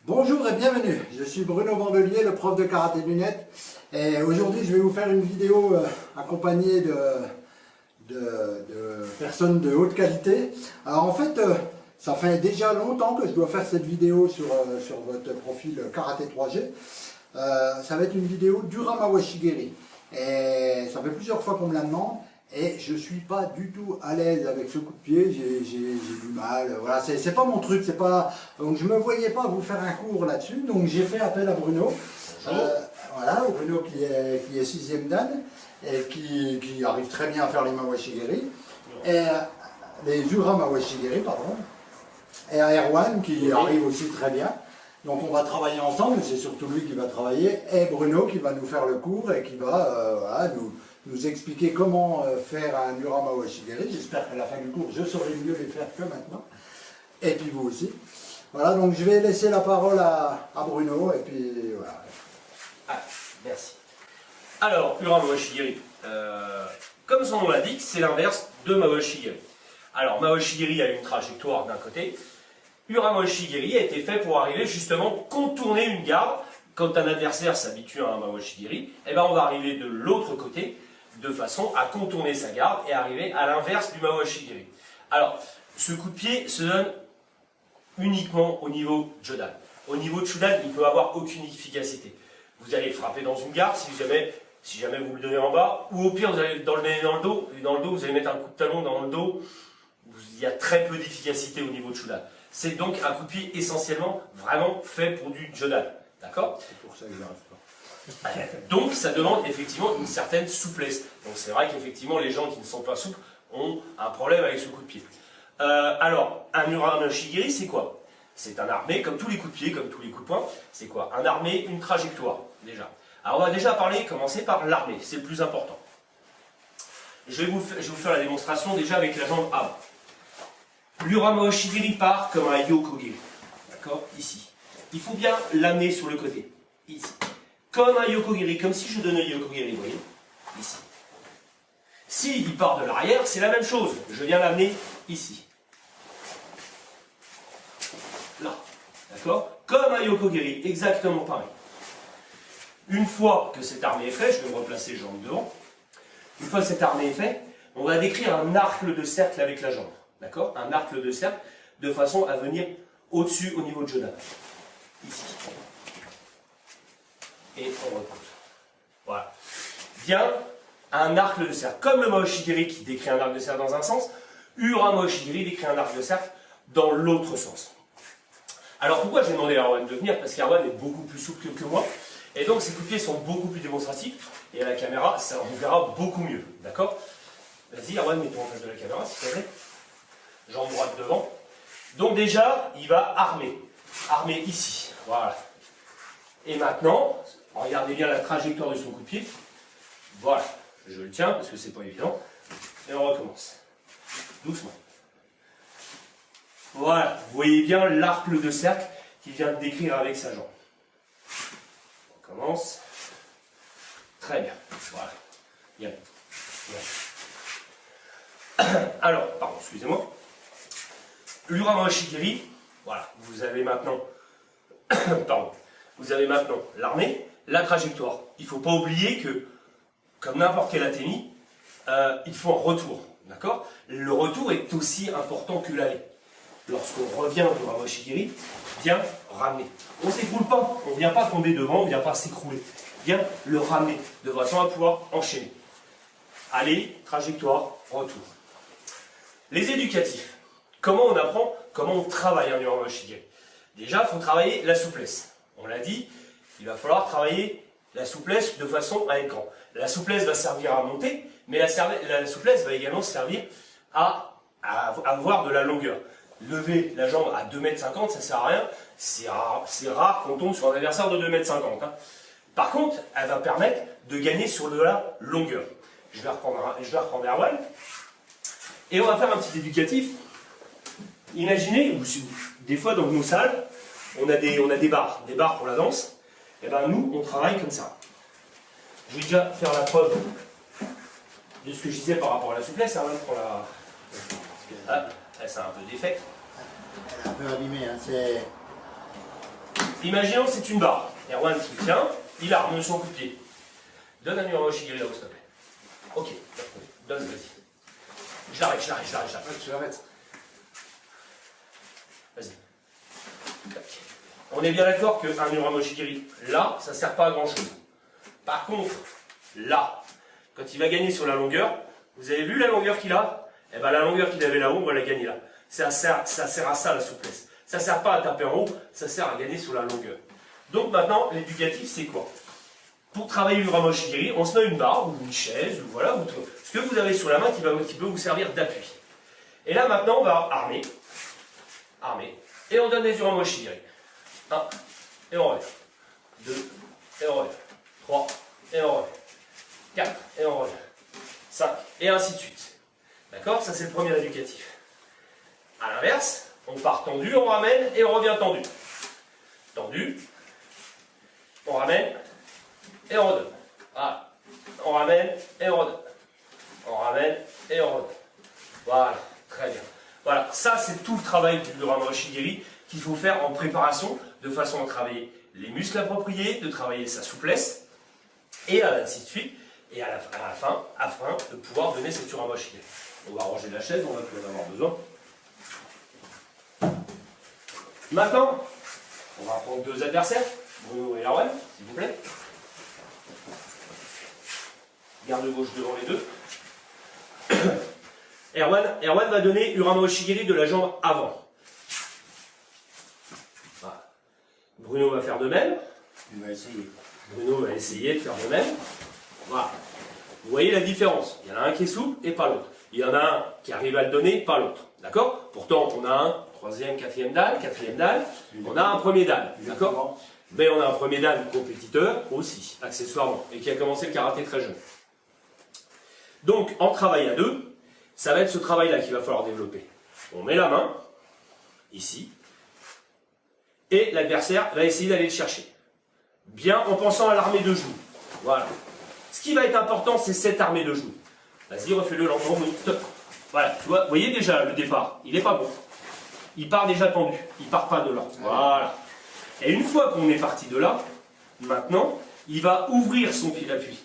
Bonjour et bienvenue, je suis Bruno Bandelier, le prof de karaté du net. Et aujourd'hui je vais vous faire une vidéo accompagnée de personnes de haute qualité. Alors en fait, ça fait déjà longtemps que je dois faire cette vidéo sur votre profil Karaté 3G. Ça va être une vidéo d'Urama Washigiri. Et ça fait plusieurs fois qu'on me la demande. Et je suis pas du tout à l'aise avec ce coup de pied, j'ai du mal, voilà, c'est pas mon truc, c'est pas... Donc je me voyais pas vous faire un cours là-dessus, donc j'ai fait appel à Bruno. Voilà, Bruno qui est 6e dan, et qui arrive très bien à faire les Mawashigiri, et les Urama Washigiri, pardon, et à Erwan qui arrive aussi très bien. Donc on va travailler ensemble, c'est surtout lui qui va travailler, et Bruno qui va nous faire le cours et qui va voilà, nous expliquer comment faire un Urama Washigiri. J'espère qu'à la fin du cours, je saurai mieux les faire que maintenant. Et puis vous aussi. Voilà, donc je vais laisser la parole à Bruno, et puis voilà. Ah, merci. Alors, Urama Washigiri, comme son nom l'indique, c'est l'inverse de Mawashigiri. Alors, Mawashigiri a une trajectoire d'un côté. Urama Washigiri a été fait pour arriver justement contourner une garde. Quand un adversaire s'habitue à un Mawashigiri, eh ben on va arriver de l'autre côté, de façon à contourner sa garde et arriver à l'inverse du Mawashigiri. Alors, ce coup de pied se donne uniquement au niveau Jodan. Au niveau Chudan, il ne peut avoir aucune efficacité. Vous allez frapper dans une garde si jamais vous le donnez en bas, ou au pire vous allez dans le dos, et dans le dos vous allez mettre un coup de talon dans le dos. Il y a très peu d'efficacité au niveau de Chudan. C'est donc un coup de pied essentiellement vraiment fait pour du Jodan. D'accord? C'est pour ça que j'y arrive pas. Donc ça demande effectivement une certaine souplesse. Donc c'est vrai qu'effectivement les gens qui ne sont pas souples ont un problème avec ce coup de pied. Alors, un Urama Washigiri, c'est quoi? C'est un armé, comme tous les coups de pied, comme tous les coups de poing. C'est quoi? Un armé, une trajectoire, déjà. Alors on va déjà commencer par l'armé, c'est le plus important. Je vais vous faire la démonstration déjà avec la jambe avant. L'Urama Washigiri part comme un Yokogiri. D'accord? Ici. Il faut bien l'amener sur le côté. Ici. Comme un Yokogiri, comme si je donnais un Yokogiri, vous voyez? Ici. S'il part de l'arrière, c'est la même chose. Je viens l'amener ici. Là. D'accord? Comme un Yokogiri, exactement pareil. Une fois que cette armée est faite, je vais me replacer les jambes devant. Une fois que cette armée est faite, on va décrire un arc de cercle avec la jambe. D'accord? Un arc de cercle, de façon à venir au-dessus, au niveau de Jodan. Ici. Et on repousse. Voilà. Bien, un arc de cercle. Comme le Mawashigiri qui décrit un arc de cercle dans un sens, Urama Washigiri décrit un arc de cercle dans l'autre sens. Alors pourquoi j'ai demandé à Erwan de venir? Parce qu'Erwan est beaucoup plus souple que moi. Et donc ses coups de pied sont beaucoup plus démonstratifs. Et à la caméra, ça on verra beaucoup mieux. D'accord? Vas-y Erwan, mets-toi en face de la caméra s'il te plaît. Jambe droite devant. Donc déjà, il va armer. Armer ici. Voilà. Et maintenant, regardez bien la trajectoire de son coup de pied. Voilà. Je le tiens parce que c'est pas évident. Et on recommence. Doucement. Voilà. Vous voyez bien l'arc de cercle qu'il vient de décrire avec sa jambe. On commence. Très bien. Voilà. Bien. Bien. Alors, pardon, excusez-moi. L'Urama Washigiri, voilà, vous avez maintenant, pardon, vous avez maintenant l'armée, la trajectoire. Il ne faut pas oublier que, comme n'importe quel athénie, il faut un retour, d'accord? Le retour est aussi important que l'aller. Lorsqu'on revient au Urama Washigiri, bien ramener. On ne s'écroule pas, on ne vient pas tomber devant, on ne vient pas s'écrouler. Bien le ramener, de façon à pouvoir enchaîner. Aller, trajectoire, retour. Les éducatifs. Comment on apprend, comment on travaille un Urama Washigiri? Déjà, il faut travailler la souplesse. On l'a dit, il va falloir travailler la souplesse de façon à être grand. La souplesse va servir à monter, mais la souplesse va également servir à avoir de la longueur. Lever la jambe à 2,50 m, ça ne sert à rien. C'est rare qu'on tombe sur un adversaire de 2,50 m. Hein. Par contre, elle va permettre de gagner sur de la longueur. Je vais reprendre Erwan. Et on va faire un petit éducatif. Imaginez, des fois dans nos salles, on a des barres pour la danse. Et bien nous, on travaille comme ça. Je vais déjà faire la preuve de ce que je disais par rapport à la souplesse. Erwan pour la... Ah, c'est un peu défait. Elle est un peu abîmée, hein, c'est... imaginons c'est une barre. Erwan qui tient, il arme son coup de pied. Donne un Urawa Oshigiri là-haut, s'il te plaît. Ok, donne, vas-y. Je l'arrête. Ouais, tu l'arrêtes. Vas-y. On est bien d'accord qu'un Urawa Oshigiri, là, ça ne sert pas à grand chose. Par contre, là, quand il va gagner sur la longueur, vous avez vu la longueur qu'il a? Eh bien la longueur qu'il avait là-haut, on va la gagner là. Ça sert à ça la souplesse. Ça ne sert pas à taper en haut, ça sert à gagner sur la longueur. Donc maintenant, l'éducatif, c'est quoi? Pour travailler l'Urama Oshigiri, on se met une barre, ou une chaise, ou voilà, ou ce que vous avez sur la main qui peut vous servir d'appui. Et là maintenant, on va armer. Et on donne des Urama Oshigiri. 1, et on relève. 2, et on relève. 3, et on relève. 4, et on relève. 5, et ainsi de suite. D'accord? Ça, c'est le premier éducatif. A l'inverse, on part tendu, on ramène, et on revient tendu. Tendu, on ramène, et on redonne. Voilà. On ramène, et on redonne. On ramène, et on redonne. Voilà, très bien. Voilà, ça, c'est tout le travail du Urawa Oshigiri qu'il faut faire en préparation, de façon à travailler les muscles appropriés, de travailler sa souplesse, et ainsi de suite, et à la fin, afin de pouvoir donner cette Urawa Oshigiri. On va ranger la chaise, on va plus en avoir besoin. Maintenant, on va prendre deux adversaires, Bruno et Erwan, s'il vous plaît. Garde gauche devant les deux. Erwan va donner Urawa Oshigiri de la jambe avant. Voilà. Bruno va faire de même. Il va essayer. Bruno va essayer de faire de même. Voilà. Vous voyez la différence. Il y en a un qui est souple et pas l'autre. Il y en a un qui arrive à le donner, pas l'autre. D'accord? Pourtant, on a un troisième, quatrième dan. On a un premier dan. D'accord? Mais on a un premier dan compétiteur aussi, accessoirement, et qui a commencé le karaté très jeune. Donc, en travail à deux, ça va être ce travail-là qu'il va falloir développer. On met la main, ici, et l'adversaire va essayer d'aller le chercher. Bien en pensant à l'armée de genoux. Voilà. Ce qui va être important, c'est cette armée de genoux. Vas-y, refais-le lentement, stop. Voilà, tu vois, vous voyez déjà le départ, il n'est pas bon. Il part déjà tendu, il part pas de là. Voilà. Et une fois qu'on est parti de là, maintenant, il va ouvrir son pied d'appui.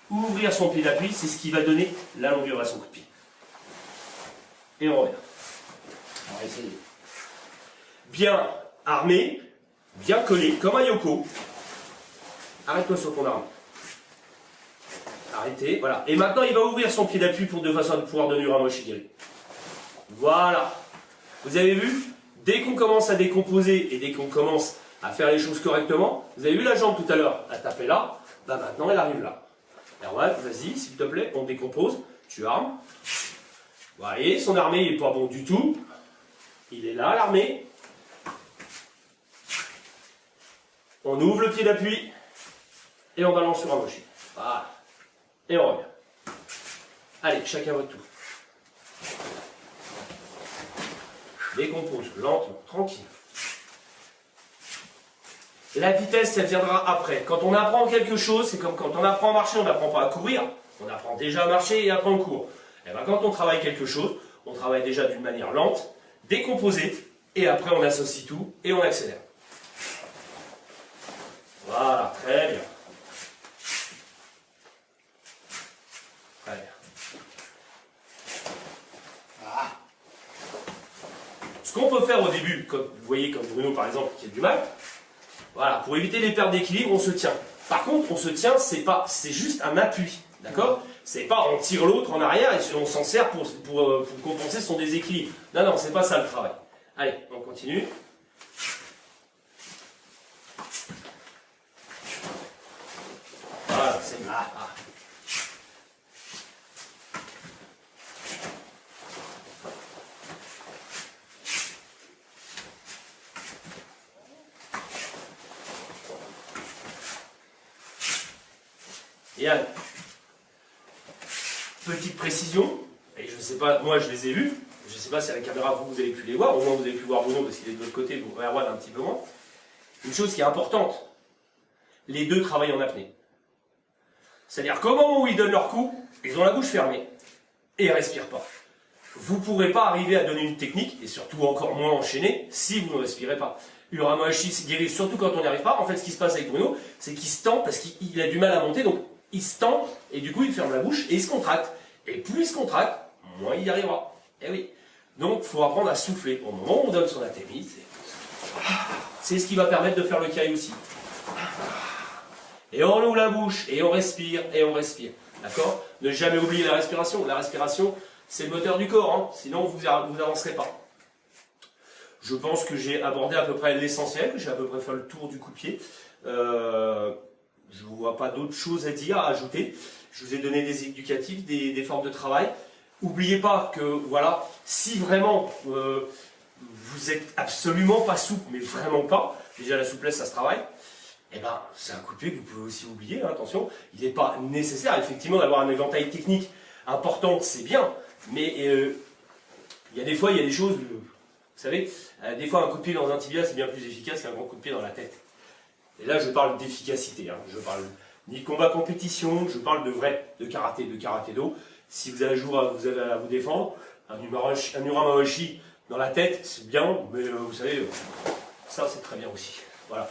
Ouvrir son pied d'appui, c'est ce qui va donner la longueur à son coup de pied. Et on revient. On va essayer. Bien armé, bien collé, comme un yoko. Arrête-toi sur ton arme. Arrêtez, voilà. Et maintenant, il va ouvrir son pied d'appui de façon à pouvoir donner Urawa Oshigiri. Voilà. Vous avez vu? Dès qu'on commence à décomposer et dès qu'on commence à faire les choses correctement, vous avez vu la jambe tout à l'heure, à taper là, bah maintenant elle arrive là. Erwan, vas-y, s'il te plaît, on décompose, tu armes. Vous voyez, son armée, il n'est pas bon du tout. Il est là, l'armée. On ouvre le pied d'appui et on balance sur un mochi. Voilà. Et on revient. Allez, chacun votre tour. Décompose, lentement, tranquille. La vitesse, elle viendra après. Quand on apprend quelque chose, c'est comme quand on apprend à marcher, on n'apprend pas à courir. On apprend déjà à marcher et après on court. Et bien quand on travaille quelque chose, on travaille déjà d'une manière lente, décomposée, et après on associe tout et on accélère. Voilà, très bien. Très bien. Ah. Ce qu'on peut faire au début, comme vous voyez comme Bruno par exemple qui a du mal, voilà, pour éviter les pertes d'équilibre, on se tient. Par contre, on se tient, c'est juste un appui, d'accord? C'est pas on tire l'autre en arrière et on s'en sert pour compenser son déséquilibre. Non, non, c'est pas ça le travail. Allez, on continue. Voilà, c'est mieux. Ah. Yann, petite précision, et je ne sais pas, moi je les ai vus, je ne sais pas si à la caméra vous avez pu les voir, au moins vous avez pu voir Bruno parce qu'il est de l'autre côté, vous Erwan un petit peu moins. Une chose qui est importante, les deux travaillent en apnée. C'est-à-dire qu'au moment où ils donnent leur coup, ils ont la bouche fermée et ils ne respirent pas. Vous ne pourrez pas arriver à donner une technique, et surtout encore moins enchaîner, si vous ne respirez pas. Uramawashi guéri, surtout quand on n'y arrive pas. En fait, ce qui se passe avec Bruno, c'est qu'il se tend parce qu'il a du mal à monter, donc il se tend et du coup il ferme la bouche et il se contracte. Et plus il se contracte, moins il y arrivera. Eh oui. Donc il faut apprendre à souffler. Au moment où on donne son athémie, c'est ce qui va permettre de faire le kai aussi. Et on ouvre la bouche et on respire et on respire. D'accord? Ne jamais oublier la respiration. La respiration, c'est le moteur du corps, hein. Sinon vous n'avancerez pas. Je pense que j'ai abordé à peu près l'essentiel, j'ai à peu près fait le tour du coup de pied. Je ne vois pas d'autres choses à dire, à ajouter. Je vous ai donné des éducatifs, des formes de travail. N'oubliez pas que, voilà, si vraiment vous êtes absolument pas souple, mais vraiment pas, déjà la souplesse ça se travaille, eh ben, c'est un coup de pied que vous pouvez aussi oublier, hein, attention. Il n'est pas nécessaire, effectivement, d'avoir un éventail technique important, c'est bien, mais il y a des fois, il y a des choses... Vous savez, des fois un coup de pied dans un tibia c'est bien plus efficace qu'un grand coup de pied dans la tête. Et là je parle d'efficacité, hein. Je parle ni de combat compétition, je parle de vrai, de karaté-do. Si vous avez un jour à vous défendre, un uramawashi dans la tête c'est bien, mais vous savez, ça c'est très bien aussi. Voilà.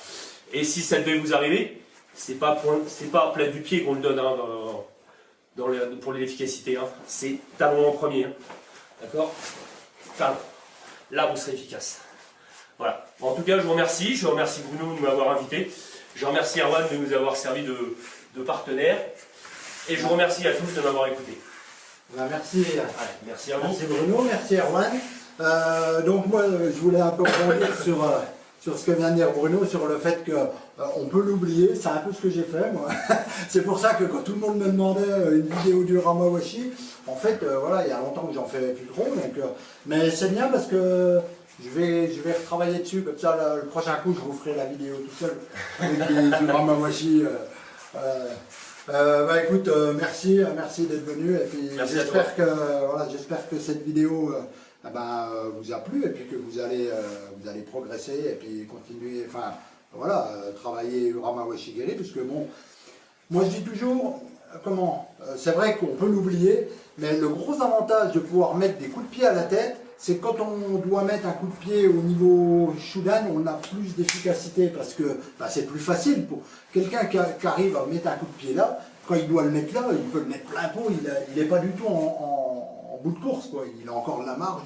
Et si ça devait vous arriver, c'est pas à plat du pied qu'on le donne, hein, pour l'efficacité, hein. C'est talon en premier. Hein. D'accord? Talon. Là, vous serez efficace. Voilà. En tout cas, je vous remercie. Je remercie Bruno de m'avoir invité. Je remercie Erwan de nous avoir servi de partenaire. Et je vous remercie à tous de m'avoir écouté. Ben, merci. Allez, merci à vous. Merci Bruno, merci Erwan. Donc moi, je voulais un peu rebondir sur ce que vient de dire Bruno, sur le fait qu'on peut l'oublier. C'est un peu ce que j'ai fait, moi. C'est pour ça que quand tout le monde me demandait une vidéo du Uramawashi, en fait, voilà, il y a longtemps que j'en fais plus trop. Donc, mais c'est bien parce que je vais retravailler dessus. Comme ça, le prochain coup, je vous ferai la vidéo tout seul avec du Uramawashi. Bah écoute, merci d'être venu. Et puis j'espère que cette vidéo vous a plu et puis que vous allez progresser et puis continuer, enfin voilà, travailler Uramawashi guéri, puisque bon, moi je dis toujours, c'est vrai qu'on peut l'oublier, mais le gros avantage de pouvoir mettre des coups de pied à la tête, c'est quand on doit mettre un coup de pied au niveau Shudan, on a plus d'efficacité parce que c'est plus facile pour quelqu'un qui arrive à mettre un coup de pied là, quand il doit le mettre là, il peut le mettre plein pot, il n'est pas du tout en bout de course, quoi. Il a encore de la marge.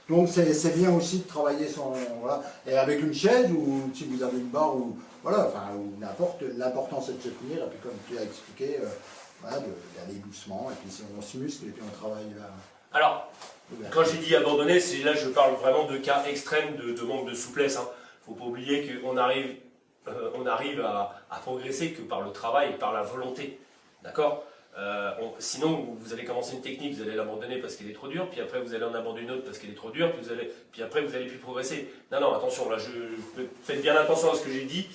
Donc c'est bien aussi de travailler voilà. Et avec une chaise ou si vous avez une barre ou voilà, enfin ou n'importe, l'important c'est de se tenir et puis comme tu as expliqué, voilà, d'aller doucement et puis on se muscle et puis on travaille là. Alors, quand j'ai dit abandonner, c'est là je parle vraiment de cas extrêmes de manque de souplesse. Hein. Faut pas oublier qu'on arrive, à progresser que par le travail et par la volonté. D'accord? Sinon, vous allez commencer une technique, vous allez l'abandonner parce qu'elle est trop dure, puis après vous allez en abandonner une autre parce qu'elle est trop dure, puis après vous allez plus progresser. Non, attention, là, faites bien attention à ce que j'ai dit.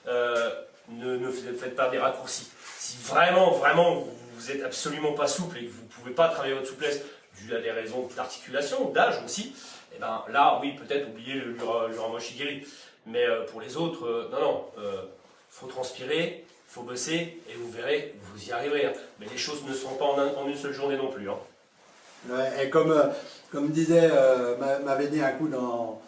Ne faites pas des raccourcis. Si vraiment, vous êtes absolument pas souple et que vous ne pouvez pas travailler votre souplesse dû à des raisons d'articulation, d'âge aussi, et ben là, oui, peut-être oublier l'Uramawashi guéri. Mais pour les autres, faut transpirer, faut bosser, et vous verrez, vous y arriverez. Hein. Mais les choses ne seront pas en une seule journée non plus. Hein. Ouais, et comme disait, m'avait dit un coup dans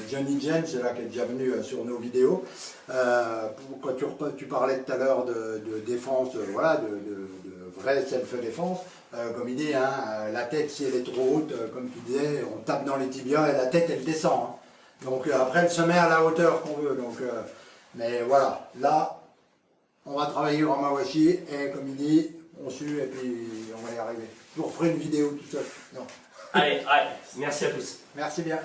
Johnny James, c'est là qui est déjà venu sur nos vidéos, quand tu parlais tout à l'heure de défense, voilà, de vraie self-défense, comme il dit, hein, la tête si elle est trop haute, comme tu disais, on tape dans les tibias et la tête elle descend. Hein. Donc après elle se met à la hauteur qu'on veut. Donc, mais voilà, là on va travailler au Uramawashi et comme il dit, on sue et puis on va y arriver. Je vous referai une vidéo tout seul. Non. Allez, merci à tous. Merci bien.